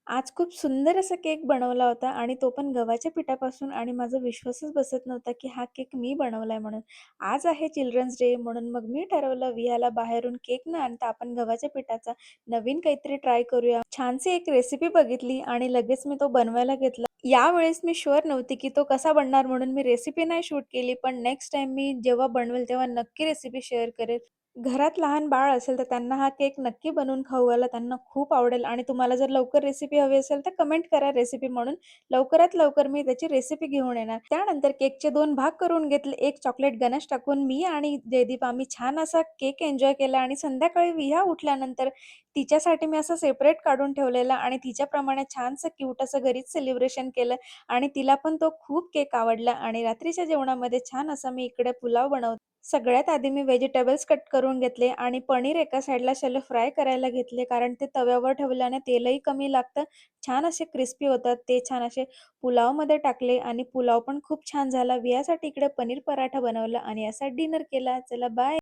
आज खूप सुंदर असा केक बनवला होता आणि तो पण गव्हाच्या पिठापासून आणि माझा विश्वासच बसत नव्हता, की हा केक मी बनवलाय म्हणून. आज आहे चिल्ड्रन्स डे म्हणून मग मी ठरवलं विहाला बाहेरून केक न आणता आपण गव्हाच्या पिठाचा नवीन काहीतरी ट्राय करूया. छानशी एक रेसिपी बघितली आणि लगेच मी तो बनवायला घेतला. यावेळेस मी शुअर नव्हती, की तो कसा बनणार म्हणून मी रेसिपी नाही शूट केली. पण नेक्स्ट टाईम मी जेव्हा बनवेल तेव्हा नक्की रेसिपी शेअर करेल. घरात लहान बाळ असेल, तर त्यांना हा केक नक्की बनवून खाऊ घाला. त्यांना खूप आवडेल आणि तुम्हाला जर लवकर रेसिपी हवी असेल, तर कमेंट करा रेसिपी म्हणून. लवकरात लवकर मी त्याची रेसिपी घेऊन येणार. त्यानंतर केकचे 2 भाग करून घेतले. एक चॉकलेट गनाश टाकून मी आणि जयदीप आम्ही छान असा केक एन्जॉय केला आणि संध्याकाळी विहा उठल्यानंतर तिच्यासाठी मी असं सेपरेट काढून ठेवलेला आणि तिच्याप्रमाणे छानसं क्यूट असं घरीच सेलिब्रेशन केलं आणि तिला पण तो खूप केक आवडला आणि रात्रीच्या जेवणामध्ये छान असा मी इकडे पुलाव बनवला. सगळ्यात आधी मी व्हेजिटेबल्स कट करून घेतले आणि पनीर एका साईडला शॅलो फ्राय करायला घेतले, कारण ते तव्यावर ठेवल्याने तेलही कमी लागतं. छान असे क्रिस्पी होतात. ते छान असे पुलावमध्ये टाकले आणि पुलाव पण खूप छान झाला. यासाठी इकडे पनीर पराठा बनवला आणि असा डिनर केला. चला बाय.